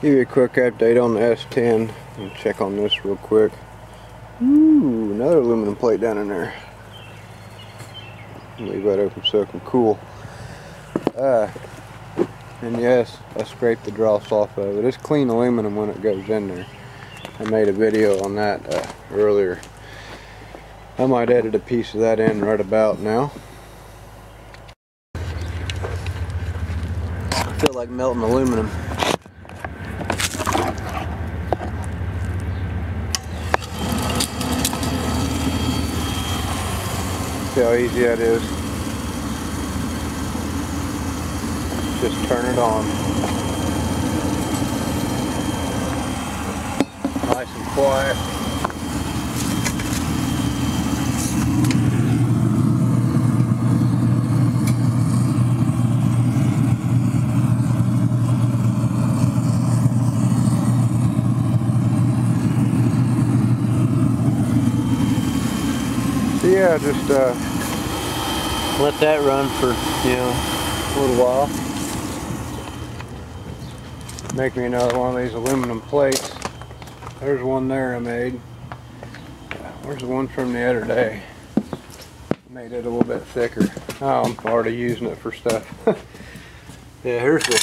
Give you a quick update on the S10 and check on this real quick. Ooh, another aluminum plate down in there. Leave that open so it can cool. And yes, I scraped the dross off of it. It's clean aluminum when it goes in there. I made a video on that earlier. I might edit a piece of that in right about now. I feel like melting aluminum. See how easy that is. Just turn it on. Nice and quiet. So yeah, just let that run for, a little while. Make me another one of these aluminum plates. There's one there I made. Where's the one from the other day? Made it a little bit thicker. Oh, I'm already using it for stuff. Yeah, here's the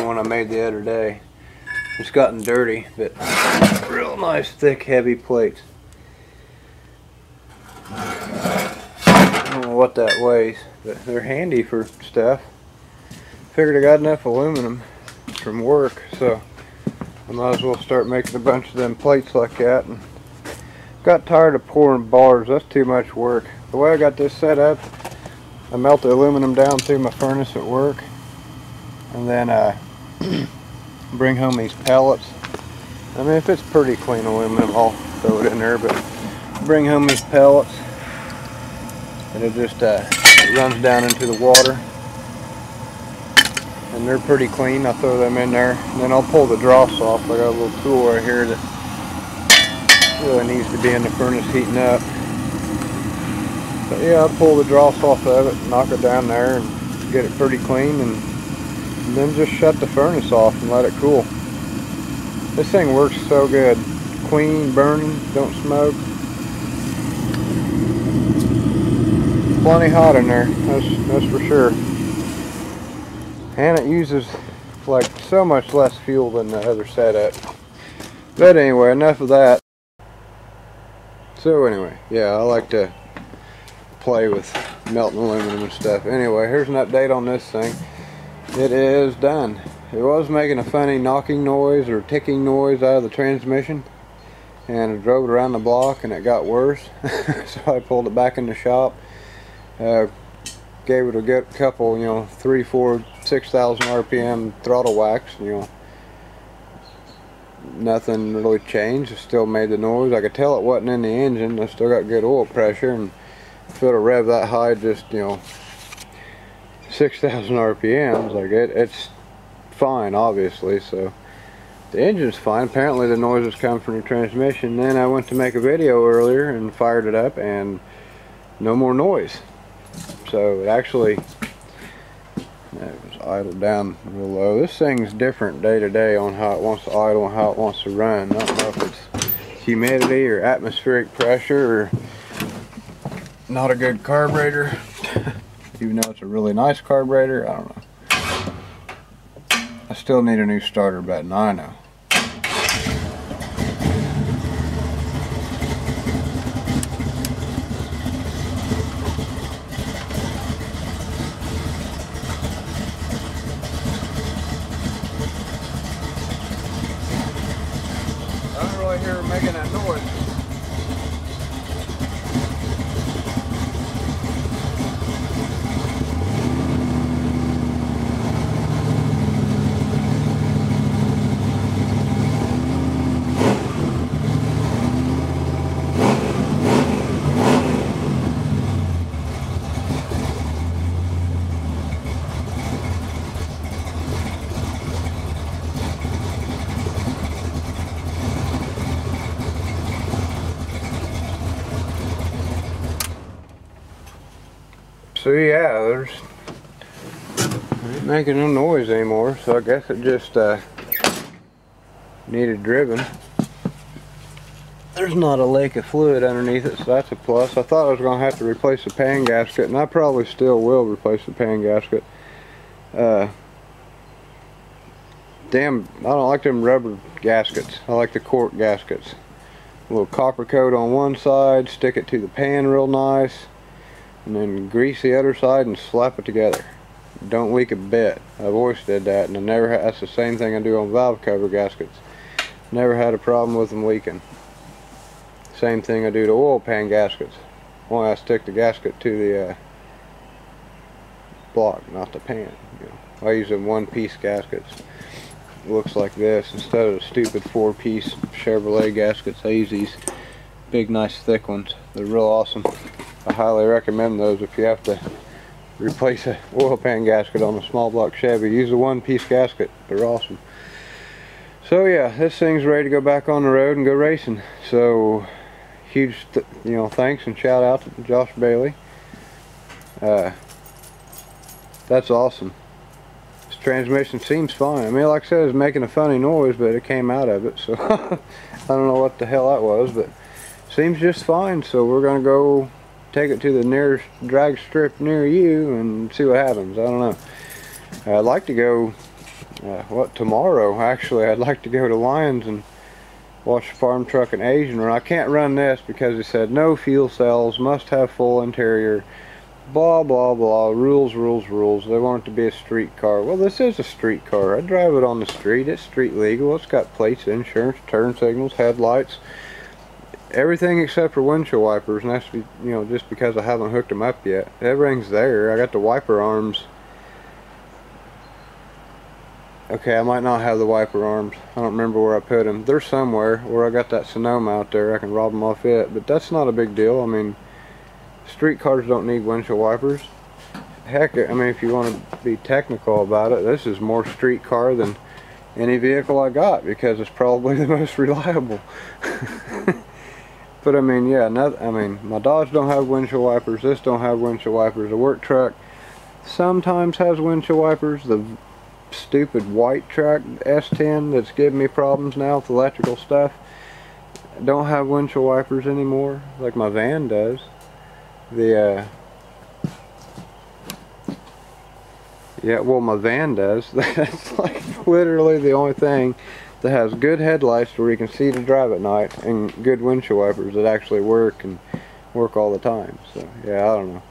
one I made the other day. It's gotten dirty, but real nice, thick, heavy plates. I don't know what that weighs, but they're handy for stuff. Figured I got enough aluminum from work, so I might as well start making a bunch of them plates like that. And got tired of pouring bars. That's too much work. The way I got this set up, I melt the aluminum down through my furnace at work, and then bring home these pellets. I mean, if it's pretty clean aluminum, I'll throw it in there, but bring home these pellets, and it just it runs down into the water, and they're pretty clean. I'll throw them in there, and then I'll pull the dross off. I got a little tool right here that really needs to be in the furnace heating up. So yeah, I'll pull the dross off of it, knock it down there, and get it pretty clean, and then just shut the furnace off and let it cool. This thing works so good. Clean, burning, don't smoke. Plenty hot in there, that's for sure. And it uses like so much less fuel than the other setup. But anyway, enough of that. So anyway, yeah, I like to play with melting aluminum and stuff. Anyway, here's an update on this thing. It is done. It was making a funny knocking noise or ticking noise out of the transmission, and I drove it around the block and it got worse. So I pulled it back in the shop, gave it a good couple, 3, 4, 6,000 RPM throttle whacks. Nothing really changed. It still made the noise. I could tell it wasn't in the engine. I still got good oil pressure, and if it'll rev that high, just 6,000 RPMs, like it's fine, obviously. So the engine's fine. Apparently the noises come from the transmission. Then I went to make a video earlier and fired it up, and no more noise. So it actually, it was idled down real low. This thing's different day to day on how it wants to idle and how it wants to run. I don't know if it's humidity or atmospheric pressure or not a good carburetor. Even though it's a really nice carburetor, I don't know. I still need a new starter button, I know. I don't really hear it making that noise. So yeah, there's ain't making no noise anymore, so I guess it just needed driven. There's not a lake of fluid underneath it, so that's a plus. I thought I was going to have to replace the pan gasket, and I probably still will replace the pan gasket. Damn, I don't like them rubber gaskets. I like the cork gaskets. A little copper coat on one side, stick it to the pan real nice, and then grease the other side and slap it together. Don't leak a bit. I've always did that, and I never had, that's the same thing I do on valve cover gaskets. Never had a problem with them leaking. Same thing I do to oil pan gaskets. Only I stick the gasket to the block, not the pan. You know, I use them one-piece gaskets. It looks like this instead of the stupid 4-piece Chevrolet gaskets. I use these big, nice, thick ones. They're real awesome. I highly recommend those if you have to replace a oil pan gasket on a small block Chevy. Use the one-piece gasket. They're awesome. So yeah, this thing's ready to go back on the road and go racing. So huge, thanks and shout out to Josh Bailey. That's awesome. This transmission seems fine. I mean, like I said, it's making a funny noise, but it came out of it, so I don't know what the hell that was, but seems just fine. So we're gonna go take it to the nearest drag strip near you and see what happens. I don't know. I'd like to go tomorrow actually. I'd like to go to Lyons and watch the farm truck and Asian run. I can't run this because it said no fuel cells, must have full interior, blah blah blah, rules. They want it to be a street car. Well, this is a street car. I drive it on the street. It's street legal. It's got plates, insurance, turn signals, headlights, everything except for windshield wipers, and that's, just because I haven't hooked them up yet. Everything's there. I got the wiper arms. Okay, I might not have the wiper arms. I don't remember where I put them. They're somewhere where I got that Sonoma out there. I can rob them off it, but that's not a big deal. I mean, street cars don't need windshield wipers. Heck, I mean, if you want to be technical about it, this is more street car than any vehicle I got because it's probably the most reliable. But I mean, yeah, my Dodge don't have windshield wipers. This don't have windshield wipers. The work truck sometimes has windshield wipers. The stupid white truck S10 that's giving me problems now with electrical stuff don't have windshield wipers anymore, like my van does. My van does. That's like literally the only thing that has good headlights where you can see to drive at night, and good windshield wipers that actually work and work all the time. So yeah, I don't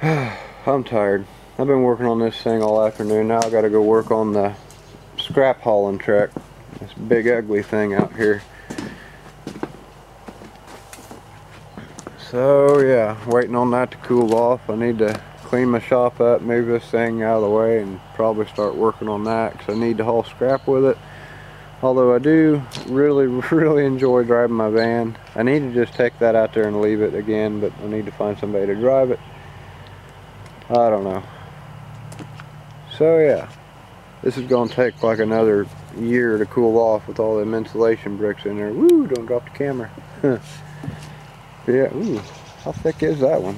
know. I'm tired. I've been working on this thing all afternoon. Now I got to go work on the scrap hauling truck. This big ugly thing out here. So yeah, waiting on that to cool off. I need to clean my shop up, move this thing out of the way, and probably start working on that because I need to haul scrap with it. Although I do really enjoy driving my van. I need to just take that out there and leave it again, but I need to find somebody to drive it. I don't know. So yeah, this is going to take like another year to cool off with all them insulation bricks in there. Woo, don't drop the camera. Yeah, ooh, how thick is that one?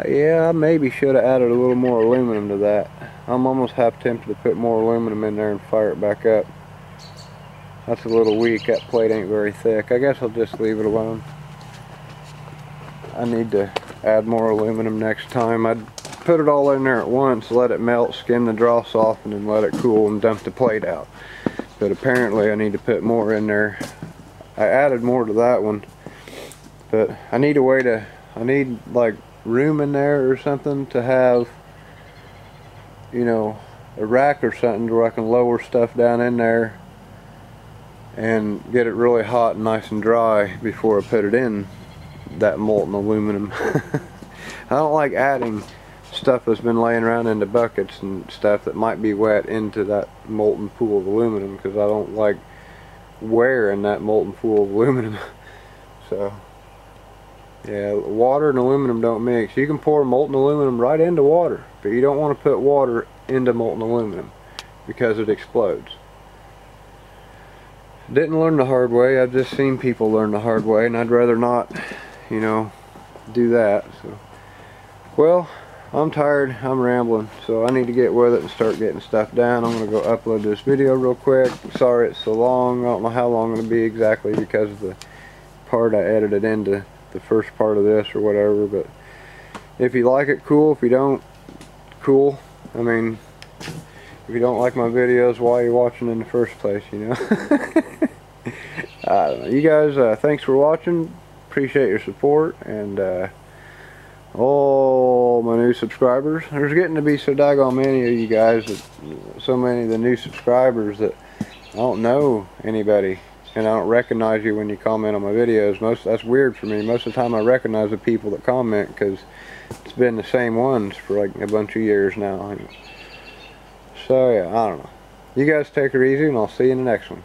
Yeah, I maybe should have added a little more aluminum to that. I'm almost half tempted to put more aluminum in there and fire it back up. That's a little weak. That plate ain't very thick. I guess I'll just leave it alone. I need to add more aluminum next time. I'd put it all in there at once, let it melt, skim the dross off, and then let it cool and dump the plate out. But apparently I need to put more in there. I added more to that one, but I need a way to, I need like room in there or something to have, a rack or something where I can lower stuff down in there and get it really hot and nice and dry before I put it in that molten aluminum. I don't like adding stuff that's been laying around into buckets and stuff that might be wet into that molten pool of aluminum, because I don't like wearing that molten pool of aluminum. So yeah, water and aluminum don't mix. You can pour molten aluminum right into water, but you don't want to put water into molten aluminum because it explodes. Didn't learn the hard way. I've just seen people learn the hard way, and I'd rather not, do that. So, well, I'm tired, I'm rambling, so I need to get with it and start getting stuff down. I'm going to go upload this video real quick. Sorry it's so long. I don't know how long it'll be exactly because of the part I edited into the first part of this or whatever, but if you like it, cool. If you don't, cool. I mean, if you don't like my videos, why are you watching in the first place, you know? I don't know. You guys, thanks for watching. Appreciate your support, and all my new subscribers. There's getting to be so daggone many of you guys, that, so many of the new subscribers, that I don't know anybody, and I don't recognize you when you comment on my videos. That's weird for me. Most of the time I recognize the people that comment because it's been the same ones for like a bunch of years now. So yeah, I don't know. You guys take it easy, and I'll see you in the next one.